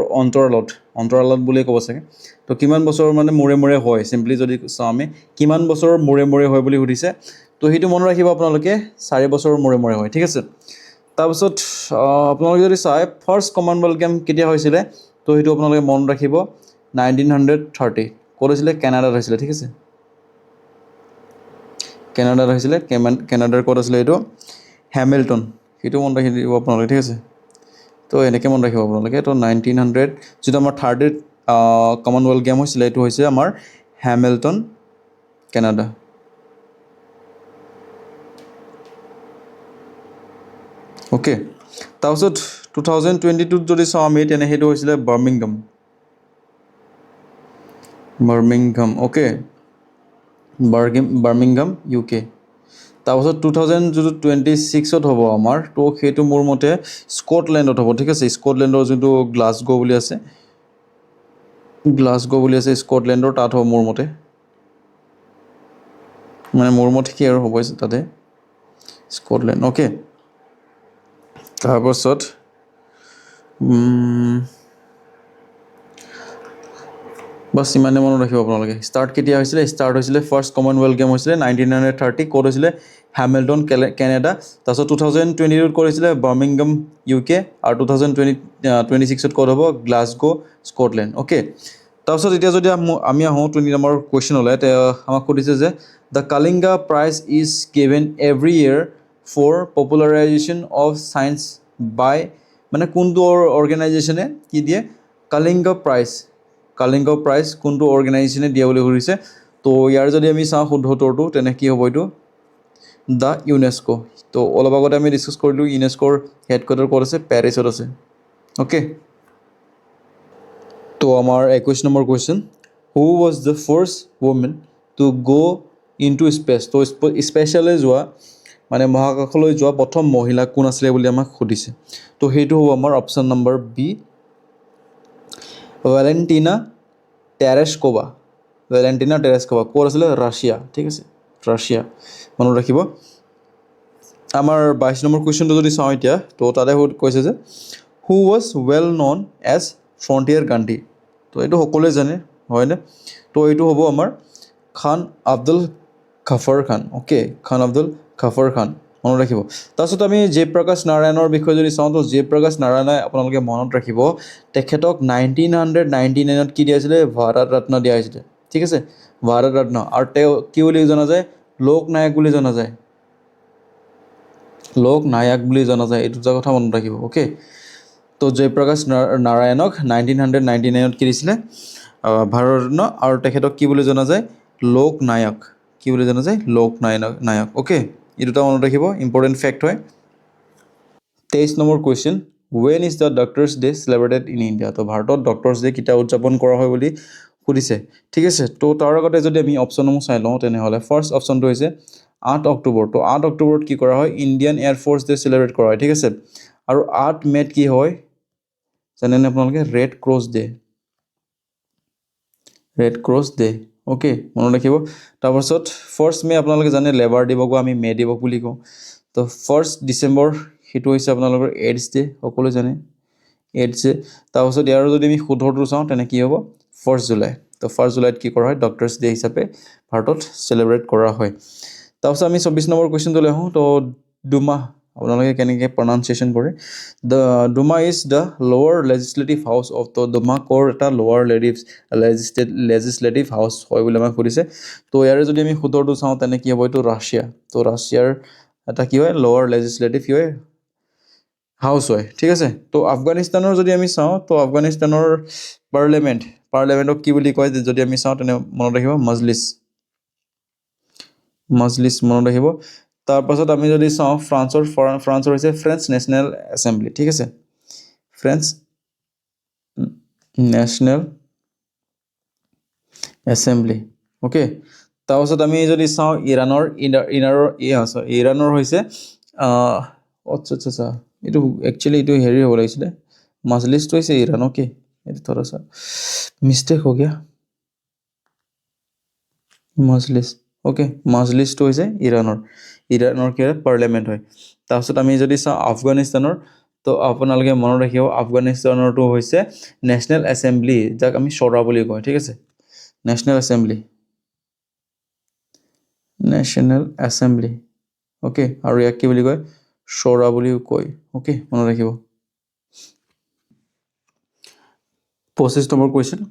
অন্তৰালত বুলিয়ে ক'ব চাগে তো কিমান বছৰ মানে মূৰে হয় চিম্পলি যদি চাওঁ আমি কিমান বছৰ মূৰে হয় বুলি সুধিছে তো সেইটো মনত ৰাখিব আপোনালোকে 4 বছৰ মূৰে হয় ঠিক আছে তাৰপিছত আপোনালোকে যদি চাই ফাৰ্ষ্ট কমনৱেলথ গেম কেতিয়া হৈছিলে তো সেইটো আপোনালোকে মনত ৰাখিব 1930 ক'ত হৈছিলে কানাডাত হৈছিলে ঠিক আছে কানাডাত হৈছিলে কানাডাৰ ক'ত আছিলে এইটো হেমিল্টন সেইটো মনত ৰাখি দিব আপোনালোকে ঠিক আছে তো এনেকৈ মনত ৰাখিব আপোনালোকে তো 1900 যিটো আমাৰ 30th কমনৱেলথ গেম হৈছিলে এইটো হৈছে আমাৰ হেমিল্টন কানাডা অ'কে তাৰপিছত 2022 যদি চাওঁ আমি তেনে সেইটো হৈছিলে বাৰ্মিংহাম অ'কে বাৰ্মিংহাম UK তাৰপিছত 2026ত হ'ব আমাৰ তো সেইটো মোৰ মতে স্কটলেণ্ডত হ'ব ঠিক আছে স্কটলেণ্ডৰ যোনটো গ্লাছগো বুলি আছে স্কটলেণ্ডৰ তাত হ'ব মোৰ মতে মানে মোৰ মতে কি আৰু হ'ব তাতে স্কটলেণ্ড অ'কে তাৰপাছত বাছ ইমানে মনত ৰাখিব আপোনালোকে ষ্টাৰ্ট কেতিয়া হৈছিলে ষ্টাৰ্ট হৈছিলে ফাৰ্ষ্ট কমনৱেলথ গেম হৈছিলে 1930 ক'ত হৈছিলে হেমিল্টন কানাডা তাৰপিছত 2022 ক'ত হৈছিলে বাৰ্মিংহাম UK আৰু 2026ত ক'ত হ'ব গ্লাছগো স্কটলেণ্ড অ'কে তাৰপিছত এতিয়া যদি আমি আহোঁ 20 নম্বৰ কুৱেশ্যনলৈ আমাক সুধিছে যে the Kalinga prize is given every year for popularisation of science by মানে কোনটো অৰ্গেনাইজেশ্যনে কি দিয়ে কালিংগা প্ৰাইজ কোনটো অৰ্গেনাইজেশ্যনে দিয়ে বুলি সুধিছে তো ইয়াৰ যদি আমি চাওঁ শুদ্ধ উত্তৰটো তেনে কি হ'ব এইটো দ্য ইউনেস্কো তো অলপ আগতে আমি ডিছকাছ কৰিলোঁ ইউনেস্কোৰ হেডকোৱাৰ্টাৰ ক'ত আছে পেৰিছত আছে অ'কে তো আমাৰ 21 number question who was the first women to go' into space তো স্পেচলৈ যোৱা মানে মহাকাশলৈ যোৱা প্ৰথম মহিলা কোন আছিলে বুলি আমাক সুধিছে তো সেইটো হ'ব আমাৰ অপশ্যন নম্বৰ বি ভেলেণ্টিনা টেৰেস্কোভা ক'ত আছিলে ৰাছিয়া ঠিক আছে ৰাছিয়া মনত ৰাখিব আমাৰ 22 নম্বৰ কুৱেশ্যনটো যদি চাওঁ এতিয়া তো তাতে কৈছে যে who was well known as frontier Gandhi তো এইটো সকলোৱে জানে হয়নে তো এইটো হ'ব আমাৰ খান আব্দুল গফৰ খান অ'কে খান আব্দুল গফৰ খান মনত ৰাখিব তাৰপিছত আমি জয়প্ৰকাশ নাৰায়ণৰ বিষয়ে যদি চাওঁ তো জয়প্ৰকাশ নাৰায়ণে আপোনালোকে মনত ৰাখিব তেখেতক 1999ত কি দিয়া হৈছিলে ভাৰত ৰত্ন দিয়া হৈছিলে ঠিক আছে ভাৰত ৰত্ন আৰু তেওঁ কি বুলি জনা যায় লোকনায়ক বুলি জনা যায় এইটো কথা মনত ৰাখিব অ'কে তো জয়প্ৰকাশ নাৰায়ণক 1999ত কি দিছিলে ভাৰত ৰত্ন আৰু তেখেতক কি বুলি জনা যায় লোকনায়ক অ'কে এই দুটা মনত ৰাখিব ইম্পৰ্টেণ্ট ফেক্ট হয় 23 number question when is the doctors day celebrated in India তো ভাৰতত ডক্টৰ্ছ ডে কেতিয়া উদযাপন কৰা হয় বুলি সুধিছে ঠিক আছে তো তাৰ আগতে যদি আমি অপশ্যনসমূহ চাই লওঁ তেনেহ'লে ফাৰ্ষ্ট অপশ্যনটো হৈছে 8 অক্টোবৰ তো 8 অক্টোবৰত কি কৰা হয় ইণ্ডিয়ান এয়াৰফ'ৰ্চ ডে চেলিব্ৰেট কৰা হয় ঠিক আছে আৰু 8 মে'ত কি হয় জানেনে আপোনালোকে ৰেড ক্ৰছ ডে অ'কে মনত ৰাখিব তাৰপাছত 1 মে' আপোনালোকে জানে লেবাৰ দিৱসো আমি মে' দিৱস বুলি কওঁ তো 1 ডিচেম্বৰ সেইটো হৈছে আপোনালোকৰ এইডছ ডে সকলোৱে জানে এইডছ ডে তাৰপাছত ইয়াৰ যদি আমি শুদ্ধটো চাওঁ তেনে কি হ'ব 1 জুলাই তো 1 জুলাইত কি কৰা হয় ডক্টৰ্ছ ডে হিচাপে ভাৰতত চেলিব্ৰেট কৰা হয় তাৰপাছত আমি 24 নম্বৰ কুৱেশ্যনটোলৈ আহোঁ তো ডুমা আপোনালোকে কেনেকৈ প্ৰনাউন্সিয়েশ্যন কৰে ডুমা ইজ দ্য লোৱাৰ লেজিছলেটিভ হাউচ অফ ত ডুমা ক'ৰ এটা লোৱাৰ লেজিছলেটিভ হাউচ হয় বুলি আমাক সুধিছে তো ইয়াৰে যদি আমি শুদ্ধটো চাওঁ তেনে কি হ'ব এইটো ৰাছিয়া তো ৰাছিয়াৰ এটা কি হয় লোৱাৰ লেজিছলেটিভ কি হয় হাউচ হয় ঠিক আছে তো আফগানিস্তানৰ যদি আমি চাওঁ তো আফগানিস্তানৰ পাৰ্লিয়ামেণ্টক কি বুলি কয় যদি আমি চাওঁ তেনে মনত ৰাখিব মজলিছ মনত ৰাখিব তাৰপাছত আমি যদি চাওঁ ফ্ৰান্সৰ হৈছে ফ্ৰেঞ্চ নেশ্যনেল এছেম্বলি ঠিক আছে ফ্ৰেঞ্চ নেশ্যনেল এছেম্বলি অ'কে তাৰপাছত আমি যদি চাওঁ ইৰাণৰ হৈছে আচ্ছা এইটো একচুৱেলি এইটো হেৰি হ'ব লাগিছিলে মজলিছটো হৈছে ইৰাণ অ'কে এইটো থোৰা চা মিষ্টেক হৈ গয়া মজলিছটো হৈছে ইৰাণৰ কি হয় পাৰ্লিয়ামেণ্ট হয় তাৰপিছত আমি যদি চাওঁ আফগানিস্তানৰ তো আপোনালোকে মনত ৰাখিব আফগানিস্তানৰটো হৈছে নেশ্যনেল এছেম্বলি যাক আমি শ্বৰা বুলি কওঁ ঠিক আছে নেশ্যনেল এছেম্বলি ওকে আৰু ইয়াক কি বুলি কয় শ্বৰা বুলিও কয় ওকে মনত ৰাখিব 25 number question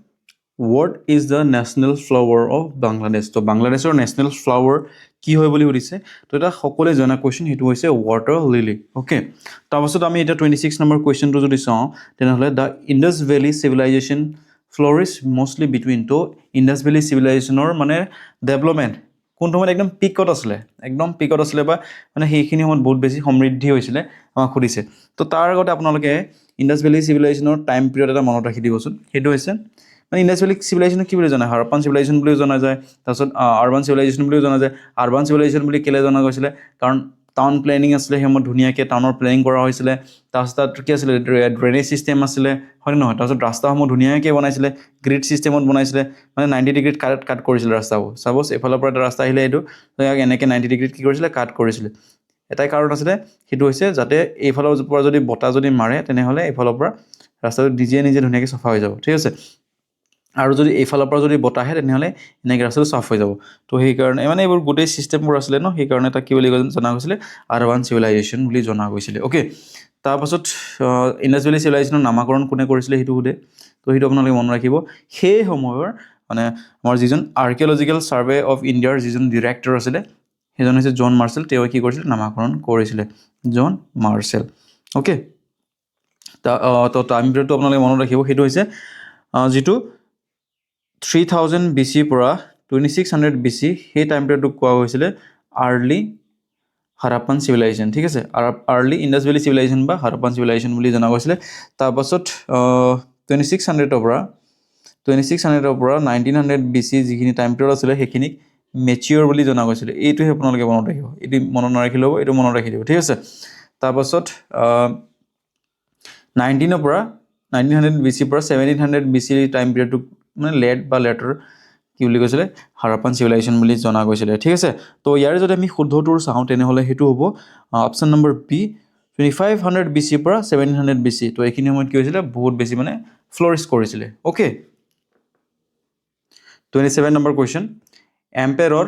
What is the national flower of Bangladesh? তো বাংলাদেশৰ নেশ্যনেল ফ্লাৱাৰ কি হয় বুলি সুধিছে তো এটা সকলোৱে জনা কুৱেশ্যন সেইটো হৈছে ৱাটাৰ লিলি ওকে তাৰপাছত আমি এটা 26 নম্বৰ কুৱেশ্যনটো যদি চাওঁ তেনেহ'লে the Indus valley civilisation flourish mostly between তো ইণ্ডাছ ভেলী চিভিলাইজেশ্যনৰ মানে ডেভেলপমেণ্ট কোনটো সময়ত একদম পিকত আছিলে বা মানে সেইখিনি সময়ত বহুত বেছি সমৃদ্ধি হৈছিলে আমাক সুধিছে তো তাৰ আগতে আপোনালোকে ইণ্ডাছ ভেলী চিভিলাইজেশ্যনৰ টাইম পিৰিয়ড এটা মনত ৰাখি দিবচোন সেইটো হৈছে মানে ইণ্ডাছ ভেলী চিভিলাইজেশ্যন কি বুলি জনা হাৰাপ্পান চিভিলাইজেশ্যন বুলিও জনা যায় তাৰপিছত আৰবান চিভিলাইজেশ্যন বুলিও জনা যায় আৰবান চিভিলাইজেশ্যন বুলি কেলৈ জনা গৈছিলে কাৰণ টাউন প্লেনিং আছিলে সেই সময়ত ধুনীয়াকৈ টাউনৰ প্লেনিং কৰা হৈছিলে তাৰপিছত তাত কি আছিলে ড্ৰেইনেজ ছিষ্টেম আছিলে হয় নহয় তাৰপিছত ৰাস্তাসমূহ ধুনীয়াকৈ বনাইছিলে গ্ৰিড ছিষ্টেমত বনাইছিলে মানে 90 ডিগ্ৰীত কাট কৰিছিলে ৰাস্তাবোৰ চাপ'জ এইফালৰ পৰা এটা ৰাস্তা আহিলে এইটো ইয়াক এনেকৈ 90 ডিগ্ৰীত কি কৰিছিলে কাট কৰিছিলে এটাই কাৰণ আছিলে সেইটো হৈছে যাতে এইফালৰ পৰা যদি বতাহ যদি মাৰে তেনেহ'লে এইফালৰ পৰা ৰাস্তাটো নিজে ধুনীয়াকৈ চাফা হৈ যাব ঠিক আছে আৰু যদি এইফালৰ পৰা যদি বতাহ আহে তেনেহ'লে এনেকৈ ৰাস্তাটো চাফ হৈ যাব তো সেইকাৰণে মানে এইবোৰ গোটেই ছিষ্টেমবোৰ আছিলে ন সেইকাৰণে তাক কি বুলি জনা গৈছিলে আৰবান চিভিলাইজেশ্যন বুলি জনা গৈছিলে অ'কে তাৰপাছত ইণ্ডাছ ভেলী চিভিলাইজেশ্যনৰ নামাকৰণ কোনে কৰিছিলে সেইটো সোধে তো সেইটো আপোনালোকে মনত ৰাখিব সেই সময়ৰ মানে আমাৰ যিজন আৰ্কিঅলজিকেল ছাৰ্ভে অফ ইণ্ডিয়াৰ যিজন ডিৰেক্টৰ আছিলে সেইজন হৈছে জন মাৰ্চেল তেওঁ কি কৰিছিলে নামাকৰণ কৰিছিলে জন মাৰ্চেল অ'কে তো টাইম পিৰিয়ডটো আপোনালোকে মনত ৰাখিব সেইটো হৈছে যিটো 3000 BC পৰা 2600 BC সেই টাইম পিৰিয়ডটোক কোৱা হৈছিলে আৰ্লি হাৰাপ্পান চিভিলাইজেশ্যন ঠিক আছে আৰ্লি ইণ্ডাছ ভেলী চিভিলাইজেশ্যন বা হাৰাপ্পান চিভিলাইজেশ্যন বুলি জনা গৈছিলে তাৰপাছত 2600ৰ পৰা 1900 BC যিখিনি টাইম পিৰিয়ড আছিলে সেইখিনিক মেচিয়ৰ বুলি জনা গৈছিলে এইটোহে আপোনালোকে মনত ৰাখিব এইটো মনত নাৰাখি ল'ব এইটো মনত ৰাখি দিব ঠিক আছে তাৰপাছত 1900 পৰা BC পৰা 1700 BC টাইম পিৰিয়ডটোক মানে লেটাৰ কি বুলি কৈছিলে হাৰাপ্পান চিভিলাইজেশ্যন বুলি জনা গৈছিলে ঠিক আছে তো ইয়াৰে যদি আমি শুদ্ধটোৰ চাওঁ তেনেহ'লে সেইটো হ'ব অপশ্যন নম্বৰ বি 2500 BC পৰা 1700 BC তো এইখিনি সময়ত কি হৈছিলে বহুত বেছি মানে ফ্লৰিছ কৰিছিলে okay 27 number question emperor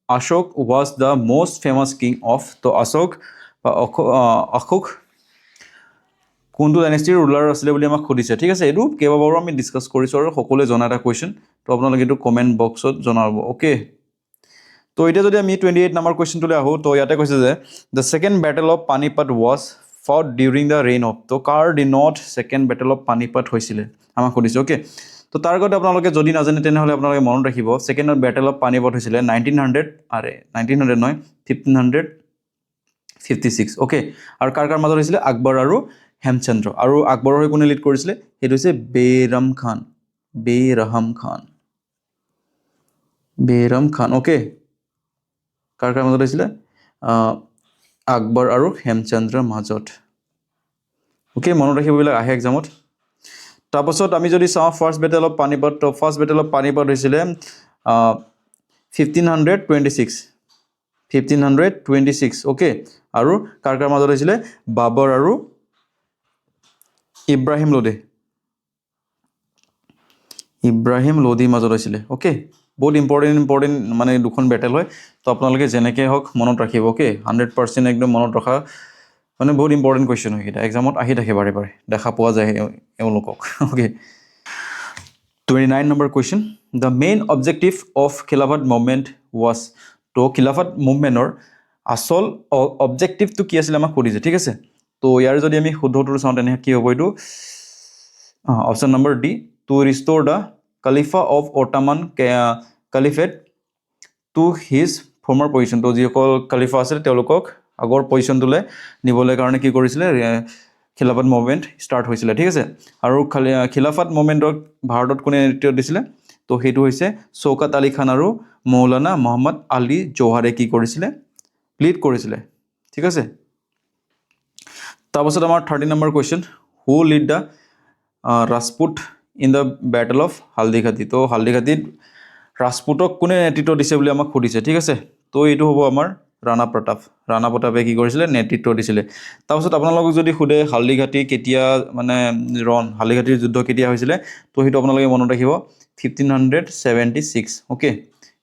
Ashoka was the most famous king of তো অশোক কোনটো ডাইনেষ্টিৰ ৰুলাৰ আছিলে বুলি আমাক সুধিছে ঠিক আছে এইটো কেইবাবাৰো আমি ডিছকাছ কৰিছোঁ আৰু সকলোৱে জনা এটা কুৱেশ্যন তো আপোনালোকে এইটো কমেণ্ট বক্সত জনাব অ'কে তো এতিয়া যদি আমি 28 নম্বৰ কুৱেশ্যনটোলৈ আহোঁ তো ইয়াতে কৈছে যে the second battle of Panipat was fought during the reign of তো কাৰ দিনত ছেকেণ্ড বেটেল অফ পানিপাট হৈছিলে আমাক সুধিছে অ'কে তো তাৰ আগতে আপোনালোকে যদি নাজানে তেনেহ'লে আপোনালোকে মনত ৰাখিব ছেকেণ্ড বেটেল অফ পানিপাট হৈছিলে 1900 নহয় 1556 অ'কে আৰু কাৰ মাজত হৈছিলে আকবৰ আৰু হেমচন্দ্ৰ আৰু আকবৰৰ হৈ কোনে লিড কৰিছিলে সেইটো হৈছে বেৰম খান অ'কে কাৰ মাজত হৈছিলে আকবৰ আৰু হেমচন্দ্ৰৰ মাজত অ'কে মনত ৰাখিববিলাক আহে এক্সামত তাৰপাছত আমি যদি চাওঁ ফাৰ্ষ্ট বেটেল অফ পানিপাট হৈছিলে 1526 অ'কে আৰু কাৰ মাজত হৈছিলে বাবৰ আৰু ইব্ৰাহিম লোধিৰ মাজত হৈছিলে অ'কে বহুত ইম্পৰ্টেণ্ট মানে দুখন বেটেল হয় তো আপোনালোকে যেনেকৈ হওক মনত ৰাখিব অ'কে 100% একদম মনত ৰখা মানে বহুত ইম্পৰ্টেণ্ট কুৱেশ্যন হয় এইকেইটা এক্সামত আহি থাকে বাৰে দেখা পোৱা যায় এওঁলোকক okay 29 number question the main objective of খিলাফত মুভমেণ্ট ৱাজ তো খিলাফত মুভমেণ্টৰ আচল অবজেক্টিভটো কি আছিলে আমাক সুধিছে ঠিক আছে তো ইয়াৰ যদি আমি শুদ্ধটো চাওঁ তেনেহ'লে কি হ'ব এইটো option number D to restore the কালিফা of Ottoman caliphate to his former position তো যিসকল কালিফা আছিলে তেওঁলোকক আগৰ পজিশ্যনটোলৈ নিবলৈ কাৰণে কি কৰিছিলে খিলাফত মুভমেণ্ট ষ্টাৰ্ট হৈছিলে ঠিক আছে আৰু খিলাফত মুভমেণ্টক ভাৰতত কোনে নেতৃত্ব দিছিলে তো সেইটো হৈছে চৌকাত আলী খান আৰু মৌলানা মহম্মদ আলী জৌহাৰে কি কৰিছিলে লিড কৰিছিলে ঠিক আছে তাৰপাছত আমাৰ 30 number question who lead the Rajput in the battle of Haldighati তো হালদিঘাটিত ৰাজপুতক কোনে নেতৃত্ব দিছে বুলি আমাক সুধিছে ঠিক আছে তো এইটো হ'ব আমাৰ ৰাণা প্ৰতাপ ৰাণা প্ৰতাপে কি কৰিছিলে নেতৃত্ব দিছিলে তাৰপিছত আপোনালোকক যদি সোধে হালদিঘাটী কেতিয়া মানে হালদিঘাটীৰ যুদ্ধ কেতিয়া হৈছিলে তো সেইটো আপোনালোকে মনত ৰাখিব 1576 ওকে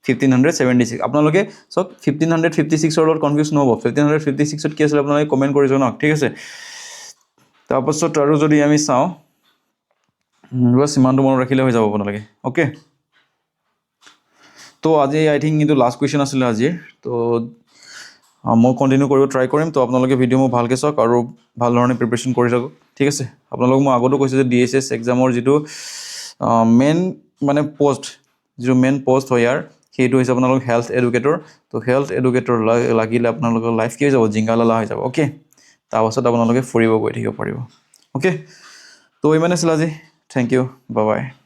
1576 আপোনালোকে সব 1556 ৰ লগত কনফিউজ নহব 1556 ত কি আছিল আপোনালোকে কমেন্ট কৰি জনাওক ঠিক আছে তাৰপিছত আৰু যদি আমি চাওঁ বস ইমানটো মনত ৰাখিলে হৈ যাব আপোনালোকে ওকে তো আজি আই থিংক কিন্তু লাষ্ট কুৱেশ্যন আছিলে আজিৰ তো মই কণ্টিনিউ কৰিব ট্ৰাই কৰিম তো আপোনালোকে ভিডিঅ' মোক ভালকৈ চাওক আৰু ভাল ধৰণে প্ৰিপাৰেশ্যন কৰি থাকক ঠিক আছে আপোনালোকক মই আগতো কৈছোঁ যে DSS এক্সামৰ যিটো মেইন মানে পোষ্ট যিটো মেইন পোষ্ট হয় ইয়াৰ সেইটো হৈছে আপোনালোক হেল্থ এডুকেটৰ তো হেল্থ এডুকেটৰ লাগিলে আপোনালোকৰ লাইফ কি হৈ যাব জিংগালালা হৈ যাব ওকে তাৰপাছত আপোনালোকে ফুৰিব গৈ থাকিব পাৰিব ওকে তো ইমানে আছিল আজি থেংক ইউ বাই বাই